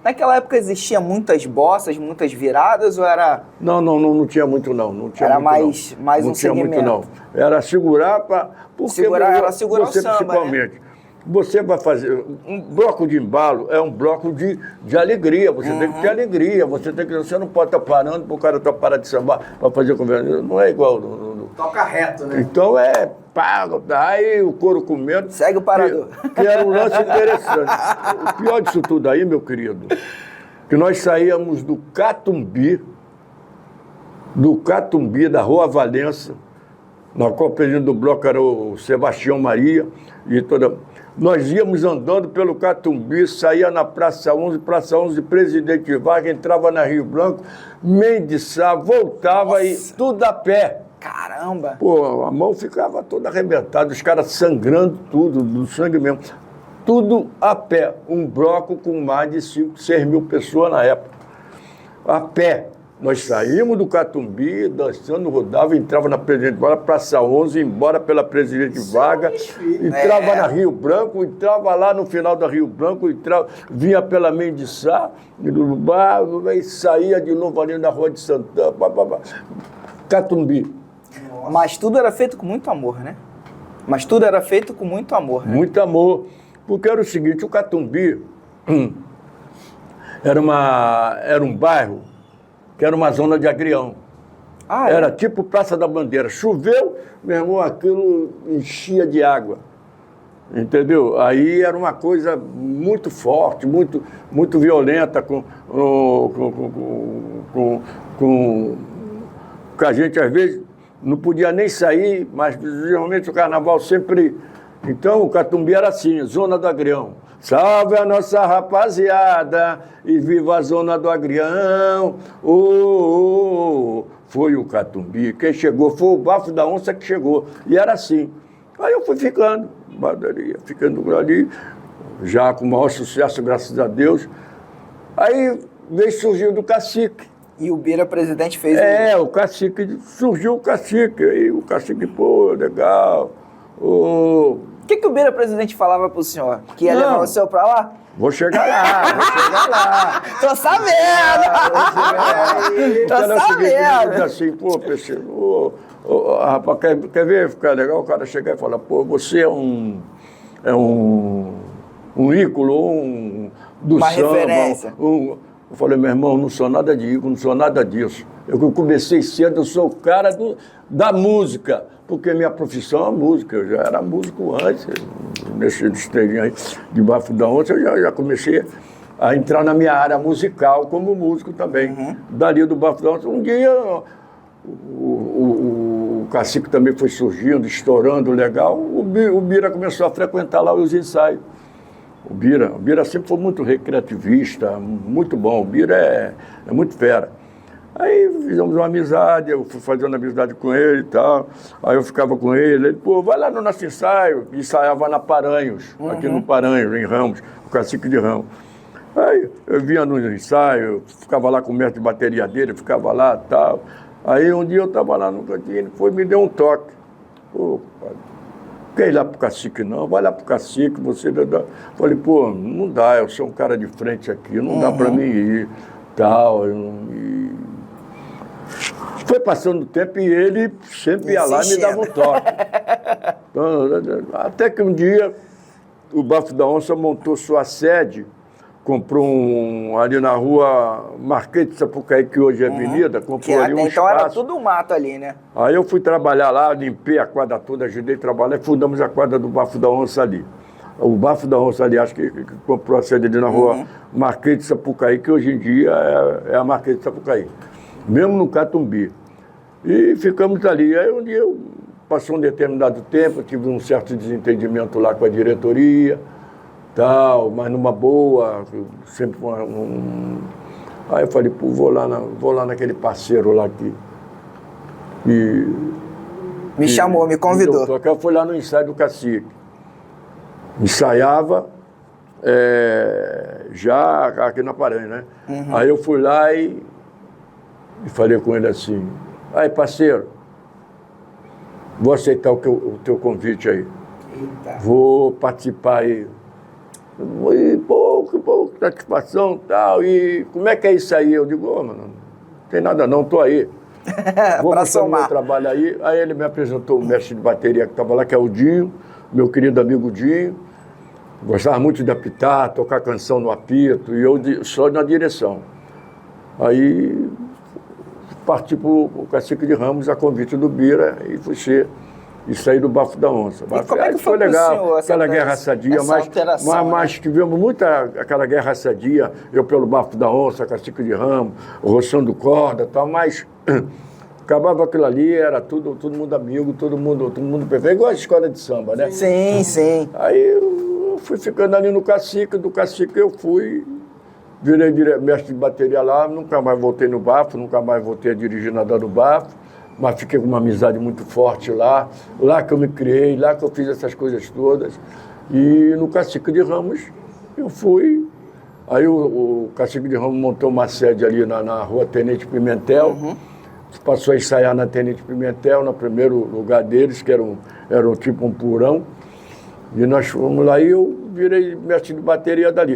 Naquela época existia muitas bossas, muitas viradas, ou era... Não tinha muito não. Não tinha era muito, mais não um tinha segmento. muito não. Era segurar para... Era segurar o você, samba, principalmente. né? Você vai fazer... Um bloco de embalo é um bloco de alegria. Você tem que ter alegria. Você não pode estar parando para o cara estar parado de sambar para fazer conversa. Não é igual... Toca reto, né? Então paga, aí o couro comendo. Segue o parador. Que era um lance interessante. O pior disso tudo aí, meu querido, que nós saíamos do Catumbi, da Rua Valença, na qual o presidente do bloco era o Sebastião Maria, e nós íamos andando pelo Catumbi, saía na Praça 11, Presidente Vargas, entrava na Rio Branco, Mendes Sá, voltava e tudo a pé. Caramba! Pô, a mão ficava toda arrebentada, os caras sangrando tudo, do sangue mesmo. Tudo a pé. Um bloco com mais de 5, 6 mil pessoas na época. A pé. Nós saímos do Catumbi, dançando, rodava, entrava na Presidente Vargas, Praça 11, embora pela Presidente Vargas, entrava na Rio Branco, entrava lá no final da Rio Branco, vinha pela Mendes Sá, e saía de novo ali na Rua de Santana, Catumbi. Mas tudo era feito com muito amor, né? Muito amor. Porque era o seguinte, o Catumbi era um bairro que era uma zona de agrião. Era tipo Praça da Bandeira. Choveu, meu irmão, aquilo enchia de água. Entendeu? Aí era uma coisa muito forte, muito violenta, com a gente às vezes não podia nem sair, mas geralmente o carnaval sempre... Então o Catumbi era assim, zona do agrião. Salve a nossa rapaziada e viva a zona do agrião. Foi o Catumbi. Quem chegou foi o Bafo da Onça que chegou. E era assim. Aí eu fui ficando ali, já com o maior sucesso, graças a Deus. Aí veio surgiu do Cacique. E o Bira presidente fez o Cacique, surgiu o Cacique. Aí o Cacique, pô, legal. O que o Bira presidente falava pro senhor? Que ia levar o senhor pra lá? Vou chegar lá. Tô sabendo! Tô sabendo! Assim, pô, PC, rapaz, quer ver ficar legal? O cara chegar e falar, pô, você é um ícone, do uma samba. Referência. Eu falei, meu irmão, não sou nada de ícone, não sou nada disso. Eu comecei cedo, eu sou o cara da música, porque minha profissão é música, eu já era músico antes, nesse estrelinho aí de Bafo da Onça, eu já comecei a entrar na minha área musical como músico também. Dali do Bafo da Onça, um dia o Cacique também foi surgindo, estourando legal, o Bira começou a frequentar lá os ensaios. O Bira sempre foi muito recreativista, muito bom, o Bira é muito fera. Aí fizemos uma amizade, eu fui fazendo amizade com ele e tal. Aí eu ficava com ele, pô, vai lá no nosso ensaio. Ensaiava na Paranhos, aqui no Paranhos, em Ramos, o Cacique de Ramos. Aí eu vinha no ensaio, ficava lá com o mestre de bateria dele, ficava lá e tal. Aí um dia eu estava lá no cantinho, ele foi me deu um toque. Pô, quer ir lá pro Cacique não? Vai lá pro Cacique, você... Falei, pô, não dá, eu sou um cara de frente aqui, não dá para mim ir, tal, Foi passando o tempo e ele sempre ia lá e me dava um toque. Até que um dia o Bafo da Onça montou sua sede, comprou ali na rua Marquês de Sapucaí, que hoje é avenida, comprou ali um espaço. Então era tudo mato ali, né? Aí eu fui trabalhar lá, limpei a quadra toda, ajudei a trabalhar e fundamos a quadra do Bafo da Onça ali. O Bafo da Onça ali, acho que comprou a sede ali na rua Marquês de Sapucaí, que hoje em dia é a Marquês de Sapucaí. Mesmo no Catumbi. E ficamos ali. Aí um dia, passou um determinado tempo, eu tive um certo desentendimento lá com a diretoria, tal, mas numa boa, sempre Aí eu falei, pô, vou lá naquele parceiro lá que me chamou, me convidou. Eu fui lá no ensaio do Cacique. Ensaiava já aqui na Paranhos, né? Aí eu fui lá e falei com ele assim, aí parceiro, vou aceitar o teu convite aí. Eita. Vou participar aí. E, pô, pô, satisfação e tal, e como é que é isso aí? Eu digo, ô, mano, não tem nada não, tô aí. Vou Pra mostrar o meu somar. trabalho aí. Aí ele me apresentou o mestre de bateria que estava lá, que é o Dinho, meu querido amigo Dinho. Gostava muito de apitar, tocar canção no apito, e eu só na direção. Aí parti para o Cacique de Ramos, a convite do Bira, e fui ser, e saí do Bafo da Onça. E como é que foi pro legal, senhor essa aquela guerra sadia, mas tivemos muita aquela guerra sadia, eu pelo Bafo da Onça, Cacique de Ramos, roçando corda e tal, mas acabava aquilo ali, era todo mundo amigo, todo mundo perfeito, igual a escola de samba, né? Sim, sim. Aí eu fui ficando ali no Cacique, do Cacique eu fui, virei mestre de bateria lá, nunca mais voltei no Bafo, nunca mais voltei a dirigir nada no Bafo, mas fiquei com uma amizade muito forte lá que eu me criei, lá que eu fiz essas coisas todas. E no Cacique de Ramos eu fui, aí o Cacique de Ramos montou uma sede ali na rua Tenente Pimentel, passou a ensaiar na Tenente Pimentel, no primeiro lugar deles, que era um tipo um porão, e nós fomos lá e eu virei mestre de bateria dali.